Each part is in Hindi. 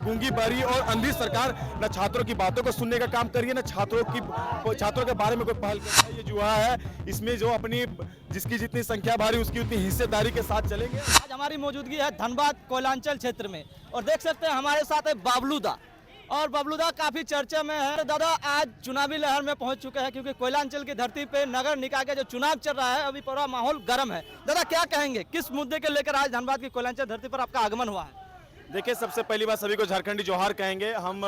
गूंगी बहरी और अंधी सरकार न छात्रों की बातों को सुनने का काम कर रही है, न छात्रों के बारे में कोई पहल कर रही है। ये जुआ है, इसमें जो अपनी जिसकी जितनी संख्या भारी उसकी उतनी हिस्सेदारी के साथ चलेंगे। आज हमारी मौजूदगी है धनबाद कोयलांचल क्षेत्र में और देख सकते हैं हमारे साथ है बाबलूदा और बाबलूदा काफी चर्चा में है। दादा आज चुनावी लहर में पहुंच चुके हैं क्योंकि कोयलांचल की धरती पे नगर निकाय का जो चुनाव चल रहा है अभी पूरा माहौल गर्म है। दादा क्या कहेंगे, किस मुद्दे के लेकर आज धनबाद की कोयलांचल धरती पर आपका आगमन हुआ है? देखिए, सबसे पहली बात सभी को झारखंडी जोहार कहेंगे। हम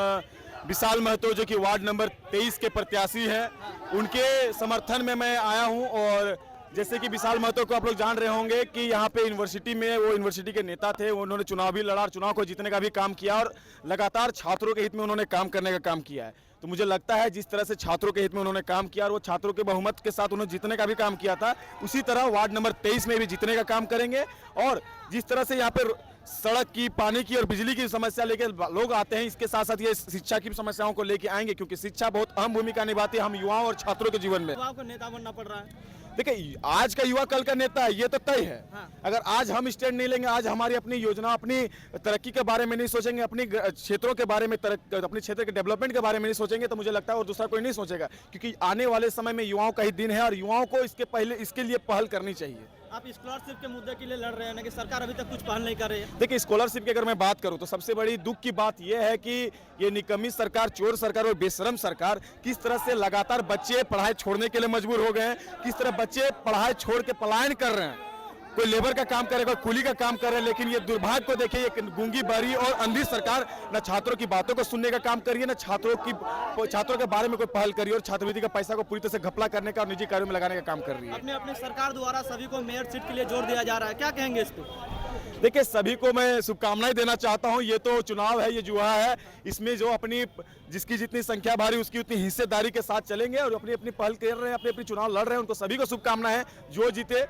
विशाल महतो जो कि वार्ड नंबर 23 के प्रत्याशी हैं, उनके समर्थन में मैं आया हूं। और जैसे कि विशाल महतो को आप लोग जान रहे होंगे कि यहाँ पे यूनिवर्सिटी में वो यूनिवर्सिटी के नेता थे, उन्होंने चुनाव भी लड़ा और चुनाव को जीतने का भी काम किया और लगातार छात्रों के हित में उन्होंने काम करने का काम किया है। तो मुझे लगता है जिस तरह से छात्रों के हित में उन्होंने काम किया और वो छात्रों के बहुमत के साथ उन्होंने जीतने का भी काम किया था, उसी तरह वार्ड नंबर 23 में भी जीतने का काम करेंगे। और जिस तरह से यहाँ पे सड़क की, पानी की और बिजली की समस्या लेके लोग आते हैं, इसके साथ साथ ये शिक्षा की समस्याओं को लेके आएंगे क्योंकि शिक्षा बहुत अहम भूमिका निभाती है हम युवाओं और छात्रों के जीवन में। आपको नेता बनना पड़ रहा है। देखिए, आज का युवा कल का नेता है, ये तो तय है। अगर आज हम स्टैंड नहीं लेंगे, आज हमारी अपनी योजना, अपनी तरक्की के बारे में नहीं सोचेंगे, अपनी क्षेत्रों के बारे में, अपने क्षेत्र के डेवलपमेंट के बारे में नहीं सोचेंगे, तो मुझे लगता है और दूसरा कोई नहीं सोचेगा। क्योंकि आने वाले समय में युवाओं का ही दिन है और युवाओं को इसके लिए पहल करनी चाहिए। आप स्कॉलरशिप के मुद्दे के लिए लड़ रहे हैं ना कि सरकार अभी तक कुछ पहल नहीं कर रही है? देखिए, स्कॉलरशिप की अगर मैं बात करूं तो सबसे बड़ी दुख की बात यह है कि ये निकम्मी सरकार, चोर सरकार और बेशरम सरकार किस तरह से लगातार बच्चे पढ़ाई छोड़ने के लिए मजबूर हो गए हैं, किस तरह बच्चे पढ़ाई छोड़ के पलायन कर रहे हैं। कोई लेबर का काम करे, कोई कूली का काम कर रहे हैं, लेकिन ये दुर्भाग्य को देखिए, ये गूंगी बहरी और अंधी सरकार न छात्रों की बातों को सुनने का काम कर रही है, न छात्रों के बारे में कोई पहल कर रही है और छात्रवृत्ति का पैसा को पूरी तरह से घपला करने का और निजी कार्यों में लगाने का काम कर रही है। अपने सरकार द्वारा सभी को मेयर सीट के लिए जोर दिया जा रहा है, क्या कहेंगे इस पर? देखिए, सभी को मैं शुभकामनाएं देना चाहता हूं। ये तो चुनाव है, ये जुआ है, इसमें जो अपनी जिसकी जितनी संख्या भारी उसकी उतनी हिस्सेदारी के साथ चलेंगे और अपनी अपनी पहल कर रहे हैं, अपने अपनी चुनाव लड़ रहे हैं, उनको सभी को शुभकामनाएं हैं। जो जीते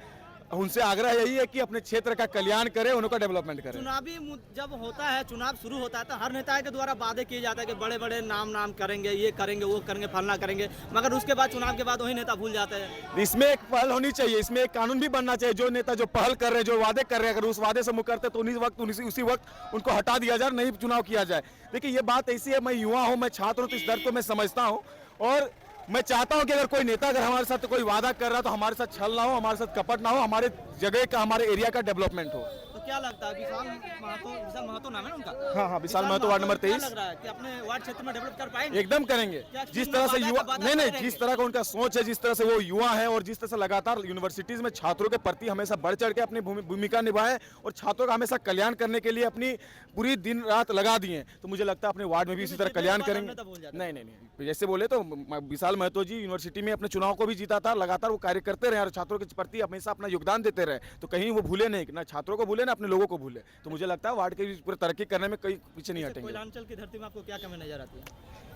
उनसे आग्रह यही है कि अपने क्षेत्र का कल्याण करें, उनका डेवलपमेंट करें। चुनावी जब होता है, चुनाव शुरू होता है तो हर नेता के द्वारा वादे किए जाते हैं कि बड़े बड़े नाम करेंगे, ये करेंगे, वो करेंगे, फलना करेंगे, मगर उसके बाद चुनाव के बाद वही नेता भूल जाते हैं। इसमें एक पहल होनी चाहिए, इसमें एक कानून भी बनना चाहिए। जो नेता जो पहल कर रहे हैं, जो वादे कर रहे हैं, अगर उस वादे से मुकरते तो उसी वक्त उनको हटा दिया जाए, नहीं चुनाव किया जाए। देखिए, ये बात ऐसी है, मैं युवा हूँ, मैं छात्र हूँ, तो इस दर्द को मैं समझता हूँ और मैं चाहता हूं कि अगर कोई नेता अगर हमारे साथ कोई वादा कर रहा है तो हमारे साथ छल ना हो, हमारे साथ कपट ना हो, हमारे जगह का, हमारे एरिया का डेवलपमेंट हो। तो क्या लगता है, विशाल महतो नाम है उनका? हाँ, विशाल महतो वार्ड नंबर 23 लग रहा है कि अपने वार्ड क्षेत्र में डेवलप कर पाएंगे? एकदम करेंगे। जिस तरह से युवा नहीं, जिस तरह का उनका सोच है, जिस तरह से वो युवा है और जिस तरह से लगातार यूनिवर्सिटीज में छात्रों के प्रति हमेशा बढ़ चढ़ के अपनी भूमिका निभाएं और छात्रों का हमेशा कल्याण करने के लिए अपनी पूरी दिन रात लगा दिए, तो मुझे लगता है अपने वार्ड में भी इसी तरह कल्याण करेंगे। नहीं, जैसे बोले तो विशाल महतो जी यूनिवर्सिटी में अपने चुनाव को भी जीता था, लगातार वो कार्य करते रहे और छात्रों के प्रति हमेशा अपना योगदान देते रहे, तो कहीं वो भूले नहीं, ना छात्रों को भूले ना अपने लोगों को भूले। तो मुझे लगता है वार्ड के पूरे तरक्की करने में कहीं पीछे नहीं हटेंगे। कोयलांचल की धरती में आपको क्या कमी नजर आती है?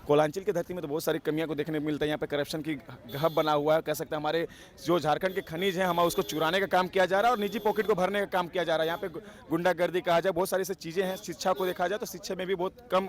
कोयलांचल की धरती में तो बहुत सारी कमियां को देखने को मिलता है। यहाँ पे करप्शन की गहब बना हुआ है, कह सकते हैं। हमारे जो झारखंड के खनिज हैं, हमारे उसको चुराने का काम किया जा रहा है और निजी पॉकेट को भरने का काम किया जा रहा है। यहाँ पे गुंडागर्दी कहा जाए, बहुत सारी ऐसी चीज़ें हैं। शिक्षा को देखा जाए तो शिक्षा में भी बहुत कम,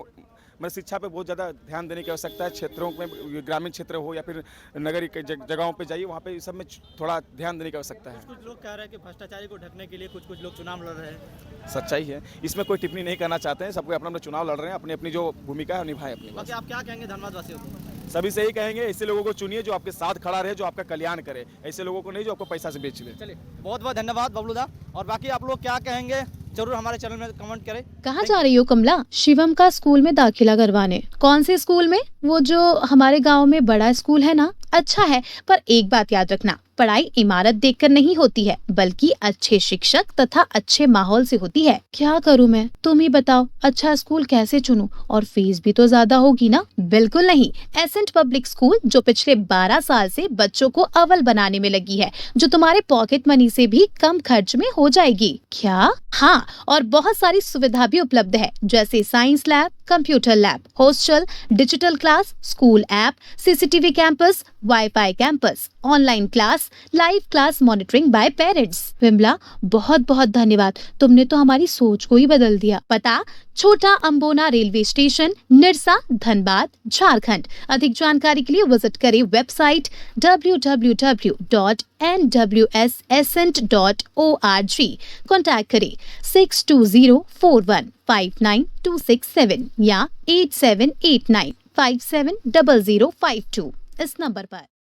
मतलब शिक्षा पे बहुत ज़्यादा ध्यान देने की आवश्यकता है। क्षेत्रों में, ग्रामीण क्षेत्र हो या फिर नगरीय जगहों पे जाइए, वहाँ पे इस सब में थोड़ा ध्यान देने की आवश्यकता है। कुछ लोग कह रहे हैं कि भ्रष्टाचारी को ढकने के लिए कुछ लोग चुनाव लड़ रहे हैं। सच्चाई है, इसमें कोई टिप्पणी नहीं करना चाहते हैं। सबको अपना चुनाव लड़ रहे हैं, अपनी अपनी जो भूमिका है निभाए अपनी। बाकी आप क्या कहेंगे धनबाद वासियों को? सभी से ही कहेंगे, ऐसे लोगों को चुनिए जो आपके साथ खड़ा रहे, जो आपका कल्याण करे, ऐसे लोगों को नहीं जो आपको पैसा से बेच ले। चलिए, बहुत बहुत धन्यवाद बबलूदा। और बाकी आप लोग क्या कहेंगे जरूर हमारे चैनल में कमेंट करें। कहाँ जा रही हो कमला? शिवम का स्कूल में दाखिला करवाने। कौन से स्कूल में? वो जो हमारे गांव में बड़ा स्कूल है ना। अच्छा है, पर एक बात याद रखना, पढ़ाई इमारत देखकर नहीं होती है, बल्कि अच्छे शिक्षक तथा अच्छे माहौल से होती है। क्या करूँ मैं, तुम ही बताओ, अच्छा स्कूल कैसे चुनूं? और फीस भी तो ज्यादा होगी ना। बिल्कुल नहीं, एसेंट पब्लिक स्कूल जो पिछले 12 साल से बच्चों को अव्वल बनाने में लगी है, जो तुम्हारे पॉकेट मनी से भी कम खर्च में हो जाएगी। क्या? हाँ, और बहुत सारी सुविधा भी उपलब्ध है, जैसे science lab, computer lab, hostel, digital class, school app, CCTV campus, wifi campus, online class, plus live class monitoring by parents. Vimla बहुत बहुत धन्यवाद, तुमने तो हमारी सोच को ही बदल दिया। पता छोटा अम्बोना रेलवे स्टेशन, निरसा, धनबाद, झारखंड। अधिक जानकारी के लिए विजिट करें वेबसाइट www.nwsascent.org। कॉन्टैक्ट करें 6204159267 या 8789570052 इस नंबर पर।